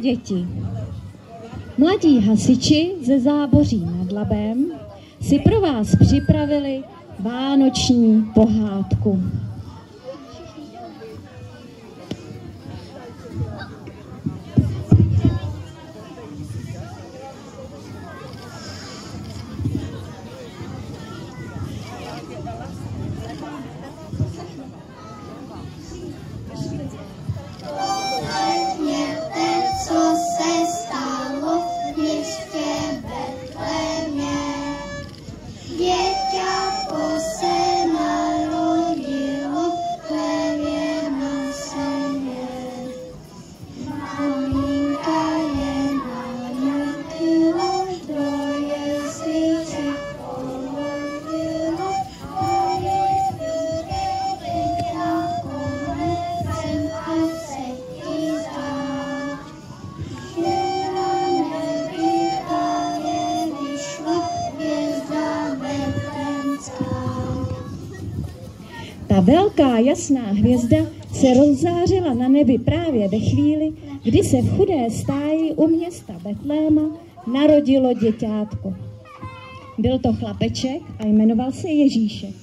Děti. Mladí hasiči ze Záboří nad Labem si pro vás připravili vánoční pohádku. Ta velká jasná hvězda se rozzářila na nebi právě ve chvíli, kdy se v chudé stáji u města Betléma narodilo děťátko. Byl to chlapeček a jmenoval se Ježíšek.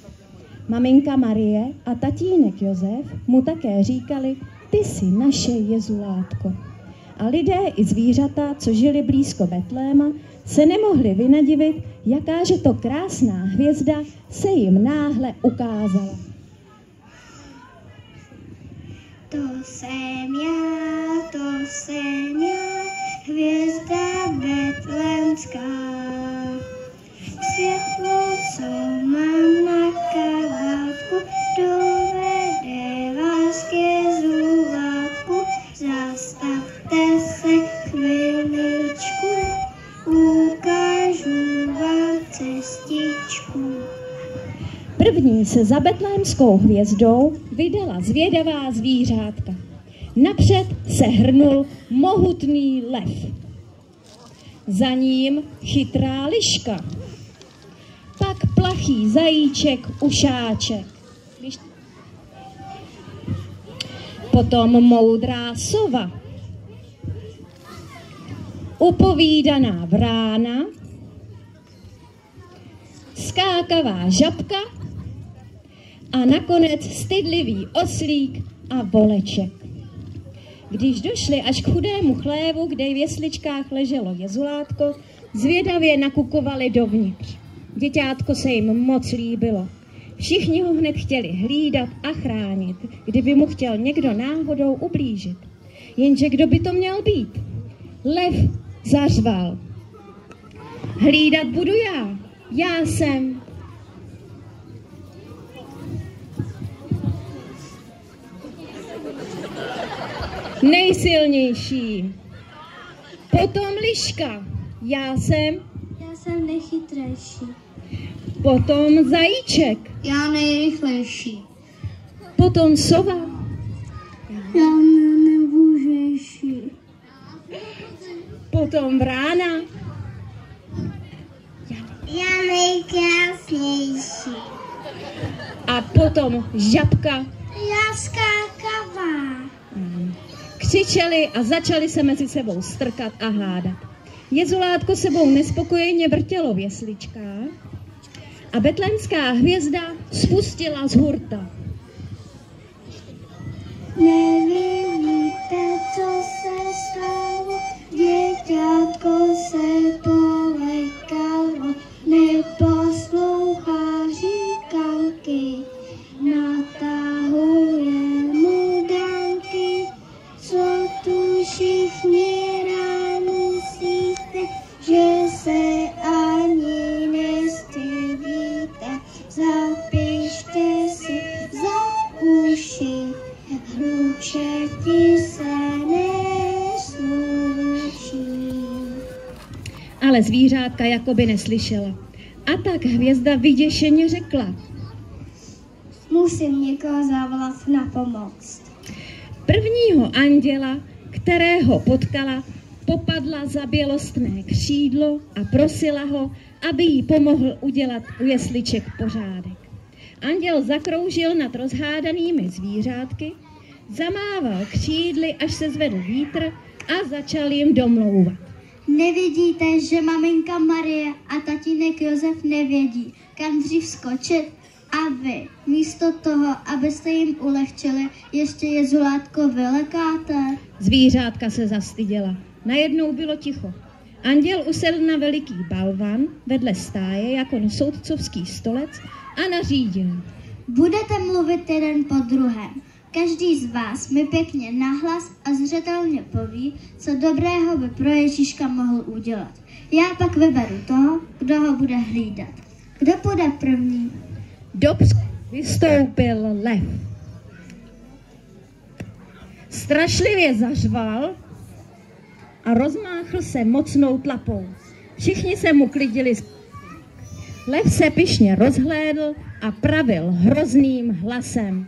Maminka Marie a tatínek Josef mu také říkali: ty jsi naše Jezulátko. A lidé i zvířata, co žili blízko Betléma, se nemohli vynadivit, jakáže to krásná hvězda se jim náhle ukázala. To jsem já, hvězda betlémská. Světlo, co mám na kabátku, dovede vás k Jezulátku. Zastavte se chviličku, ukážu vám cestičku. První se za betlémskou hvězdou vydala zvědavá zvířátka. Napřed se hrnul mohutný lev. Za ním chytrá liška. Pak plachý zajíček Ušáček. Potom moudrá sova. Upovídaná vrána. Skákavá žabka a nakonec stydlivý oslík a voleček. Když došli až k chudému chlévu, kde v jesličkách leželo Jezulátko, zvědavě nakukovali dovnitř. Děťátko se jim moc líbilo. Všichni ho hned chtěli hlídat a chránit, kdyby mu chtěl někdo náhodou ublížit. Jenže kdo by to měl být? Lev zařval: hlídat budu já jsem. Nejsilnější. Potom liška: já jsem nechytřejší. Potom zajíček: Já nejrychlejší. Potom sova: Já nejvůžejší. Potom vrána: Já nejkrásnější. a potom žabka. Já skákavá. Křičeli a začali se mezi sebou strkat a hádat. Jezulátko sebou nespokojeně vrtělo v jesličkách a betlémská hvězda spustila z hurta. Nevidíte, co se stalo, děťátko se polekalo, neposlouchá říkanky, natahuje mu dánky. Co tu všichni rád myslíte, že se ani nestydíte, zapište si za uši, hlučeti se nesluší. Ale zvířátka jakoby neslyšela. A tak hvězda vyděšeně řekla: Musím někoho zavolat na pomoc. Prvního anděla, kterého potkala, popadla za bělostné křídlo a prosila ho, aby jí pomohl udělat u jesliček pořádek. Anděl zakroužil nad rozhádanými zvířátky, zamával křídly, až se zvedl vítr a začal jim domlouvat. Nevidíte, že maminka Marie a tatínek Josef nevědí, kam dřív skočit? A vy, místo toho, abyste jim ulehčili, ještě jezulátko vylekáte? Zvířátka se zastyděla. Najednou bylo ticho. Anděl usedl na veliký balvan vedle stáje jako na soudcovský stolec a nařídil. Budete mluvit jeden po druhém. Každý z vás mi pěkně nahlas a zřetelně poví, co dobrého by pro Ježíška mohl udělat. Já pak vyberu toho, kdo ho bude hlídat. Kdo půjde první? Dobře, vystoupil lev. Strašlivě zařval a rozmáchl se mocnou tlapou. Všichni se mu klidili. Lev se pyšně rozhlédl a pravil hrozným hlasem.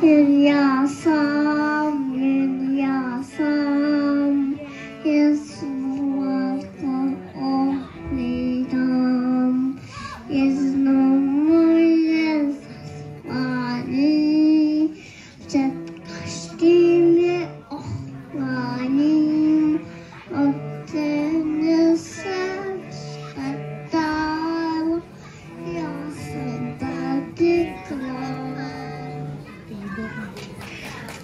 Jen já sám, Jezu to ohlídám, Jezu moje zaspání, před každým je ochláním, od tebe jsem špatál, já jsem tady král.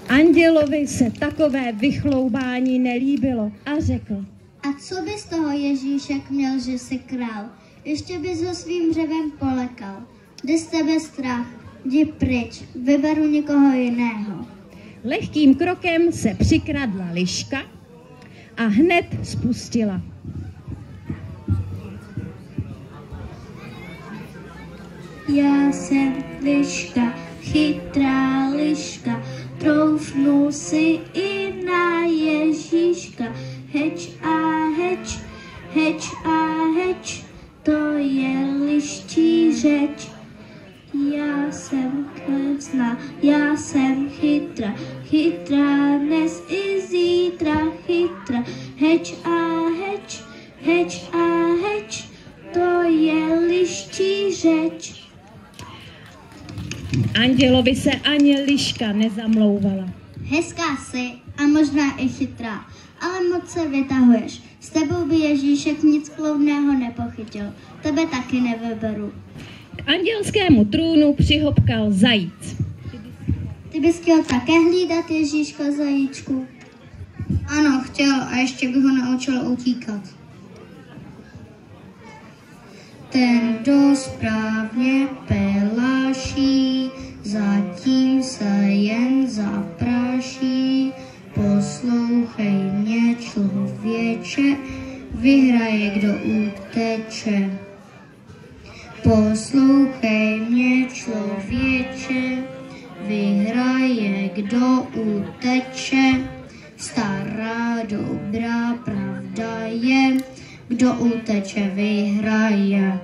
Andělovi se takové vychloubání nelíbilo a řekl. A co by z toho Ježíšek měl, že jsi král? Ještě bys ho svým řevem polekal. Jde z tebe strach, jdi pryč, vyberu někoho jiného. Lehkým krokem se přikradla liška a hned spustila. Já jsem liška, chytrá liška, troufnu si i na Ježíška. Heč a heč, heč a heč, to je liščí řeč. Já jsem klesna, já jsem chytra, chytrá dnes i zítra, chytra. Heč a heč, heč a heč, to je liščí řeč. Andělovi se ani liška nezamlouvala. Hezká jsi a možná i chytrá, ale moc se vytahuješ. S tebou by Ježíšek nic kloudného nepochytil. Tebe taky nevyberu. K andělskému trůnu přihopkal zajíc. Ty bys chtěl také hlídat Ježíška, zajíčku? Ano, chtěl a ještě bych ho naučil utíkat. Ten, kdo správně peláší, zatím se jen zapráší. Poslouchej mě, člověče, vyhraje, kdo uteče. Poslouchej mě, člověče, vyhraje, kdo uteče. Stará dobrá pravda je, kdo uteče, vyhraje.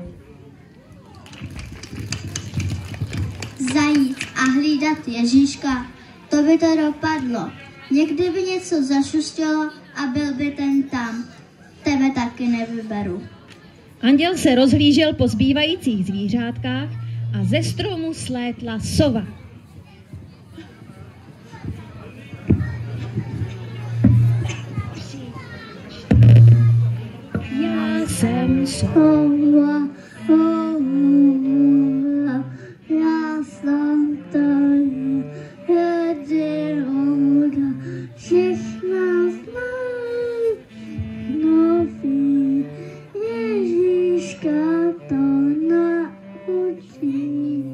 Zajít a hlídat Ježíška, to by to dopadlo. Někdy by něco zašuštělo a byl by ten tam. Tebe taky nevyberu. Anděl se rozhlížel po zbývajících zvířátkách a ze stromu slétla sova. Já jsem sova, já jsem tady, jedinou, všechna znají, nový Ježíška to naučí.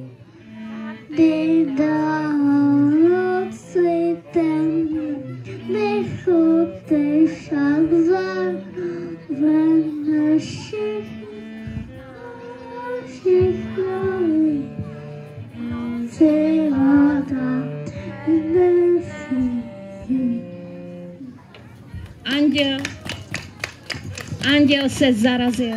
Běda noci ten, nechoďte však za ven všechno zvířata nesí. Anděl se zarazil.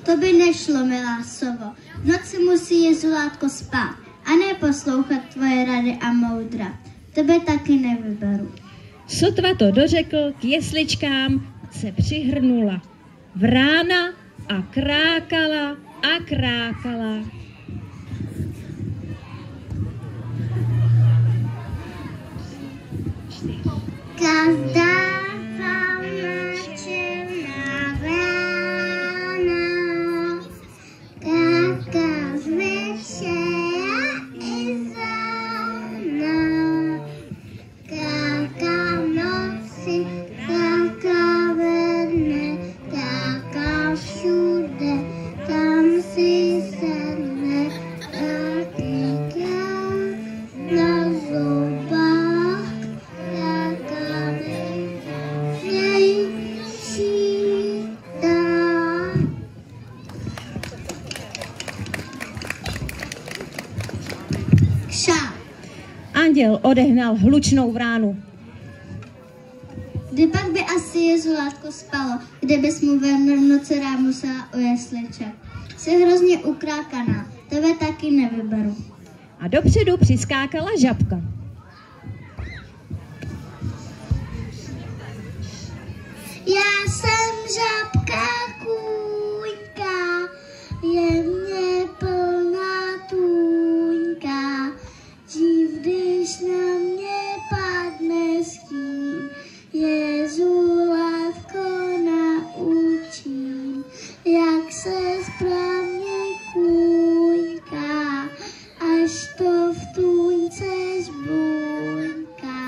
To by nešlo, milá sovo. V noci musí jezulátko spát a ne poslouchat tvoje rady a moudra. Tebe taky nevyberu. Sotva to dořekl, k jesličkám se přihrnula vrána a krákala a krákala. Každá zamlčená vrána káká z večera i z rána. Káká v noci, káká ve dne, káká všude, tam si sedne a týká na zubách. Anděl odehnal hlučnou vránu. Kdy pak by asi jezulátko spalo, kdybys mu v noci rád musela u jesliček. Jsi hrozně ukrákaná, tebe taky nevyberu. A dopředu přiskákala žabka. Já jsem žabka kůňka, je mě plná tůňka. Dřív, když na mě padne stín, jezulátko naučím, jak se správně kůňká, až to v tůňce zbuňká.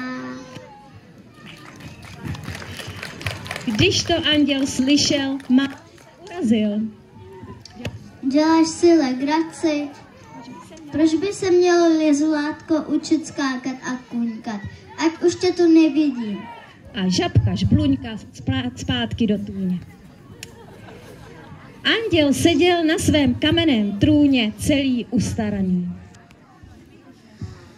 Když to anděl slyšel, má urazil. Děláš si legraci? Proč by se mělo jezulátko učit skákat a kuňkat? Ať už tě to nevidím. A žabka žbluňka zpátky do tůně. Anděl seděl na svém kamenném trůně celý ustaraný.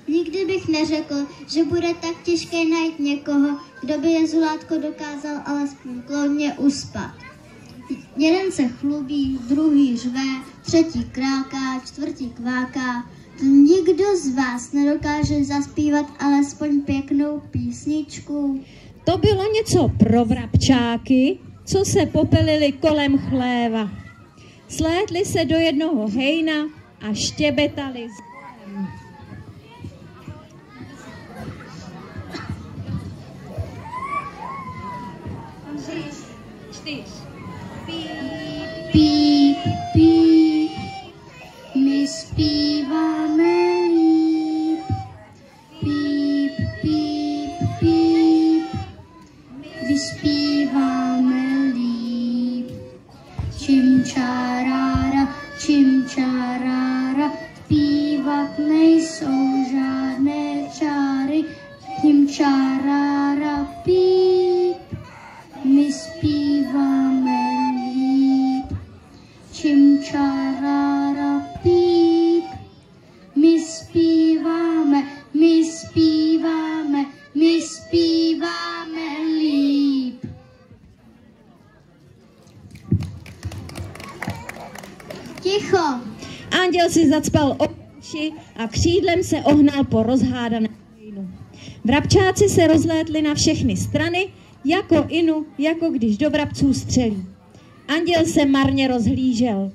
Nikdy bych neřekl, že bude tak těžké najít někoho, kdo by jezulátko dokázal alespoň klidně uspat. Jeden se chlubí, druhý řve, třetí kráká, čtvrtý kváká. Nikdo z vás nedokáže zaspívat alespoň pěknou písničku. To bylo něco pro vrabčáky, co se popelili kolem chléva. Slétli se do jednoho hejna a štěbetali zem. Píp, píp, my zpíváme líp. Píp, píp, píp, vyspíváme líp. Čimčarára, zpívat nejsou žádné čáry. Čimčarára, píp, my zpíváme líp. Čimčarára, píp, my zpíváme líp. Ticho. Anděl si zacpal oči a křídlem se ohnal po rozhádaném hejnu. Vrabčáci se rozlétli na všechny strany, jako když do vrabců střelí. Anděl se marně rozhlížel.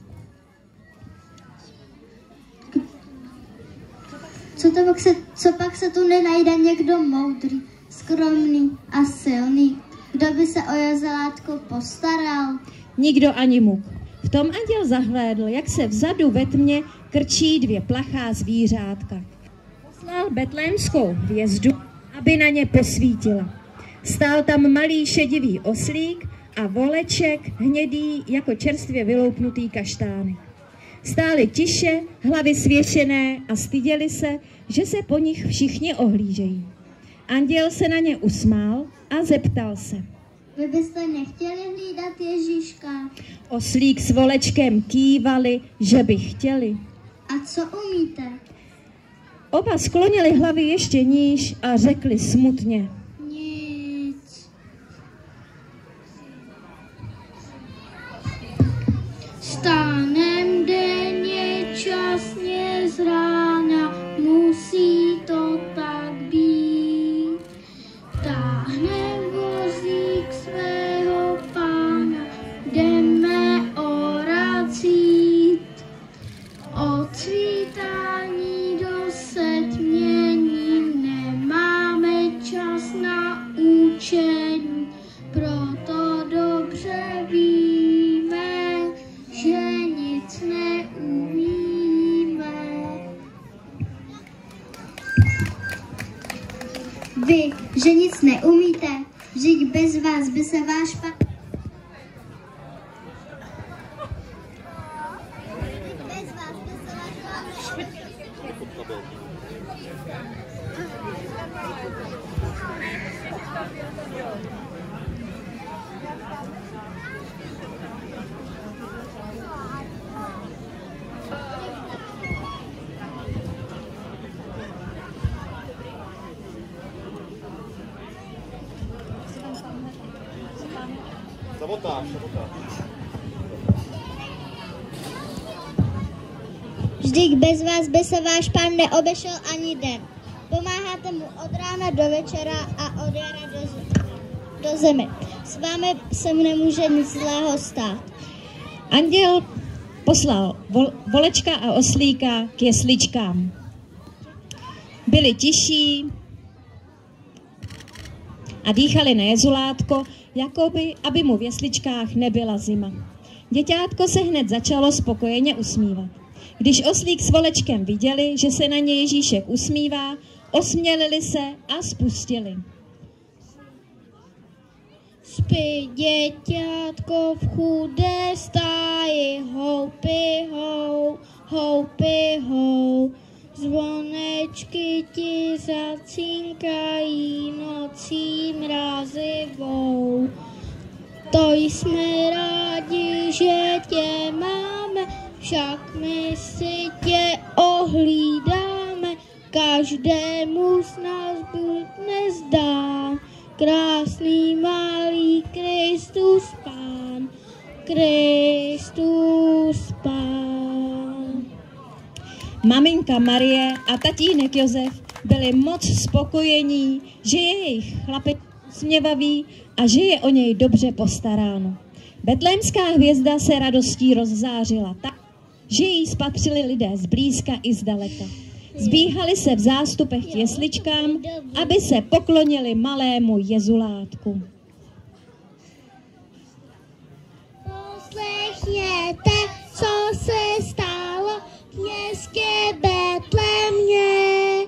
Co pak se tu nenajde někdo moudrý, skromný a silný, kdo by se o jezulátko postaral? Nikdo ani muk. V tom anděl zahlédl, jak se vzadu ve tmě krčí dvě plachá zvířátka. Poslal betlémskou hvězdu, aby na ně posvítila. Stál tam malý šedivý oslík a voleček hnědý jako čerstvě vyloupnutý kaštánek. Stáli tiše, hlavy svěšené a styděli se, že se po nich všichni ohlížejí. Anděl se na ně usmál a zeptal se. Vy byste nechtěli hlídat Ježíška? Oslík s volečkem kývali, že by chtěli. A co umíte? Oba sklonili hlavy ještě níž a řekli smutně. Nic. Vstanem denně časně z rána, musí to tak být. Táhnem vozík svého pána, jdeme orat cít. Od svítání do setmění nemáme čas na učení, proto dobře víme, že nic neumíme. Vy, že nic neumíte, vždyť bez vás by se váš pán... Sabotáž. Vždyť bez vás by se váš pán neobešel ani den. Pomáháte mu od rána do večera a od jara do zimy. S vámi se nemůže nic zlého stát. Anděl poslal volečka a oslíka k jesličkám. Byli tiší a dýchali na jezulátko, jakoby, aby mu v jesličkách nebyla zima. Děťátko se hned začalo spokojeně usmívat. Když oslík s volečkem viděli, že se na ně Ježíšek usmívá, osmělili se a spustili. Spí děťátko v chudé stáji, houpy hou, houpy hou. Zvonečky ti zacínkají nocí mrazivou. To jsme rádi, že tě máme, však my si tě ohlídáme. Každému z nás Bůh nezdá. Krásný malý Kristus Pán, Kristus Pán. Maminka Marie a tatínek Josef byli moc spokojení, že je jejich chlapec směvavý a že je o něj dobře postaráno. Betlémská hvězda se radostí rozzářila tak, že jí spatřili lidé zblízka i zdaleka. Zbíhali se v zástupech k jesličkám, aby se poklonili malému jezulátku. Poslechněte, co se stalo v městě Betlémě.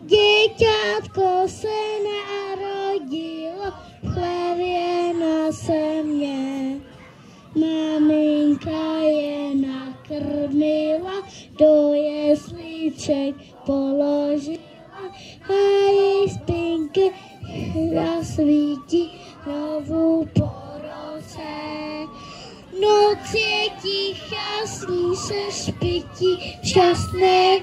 Děťátko se narodilo v chlevě na země. Maminka je nakrmila, do jesliček položila a její spinky zasvítí znovu po roce. Noc je tichá, sní se špití, šťastné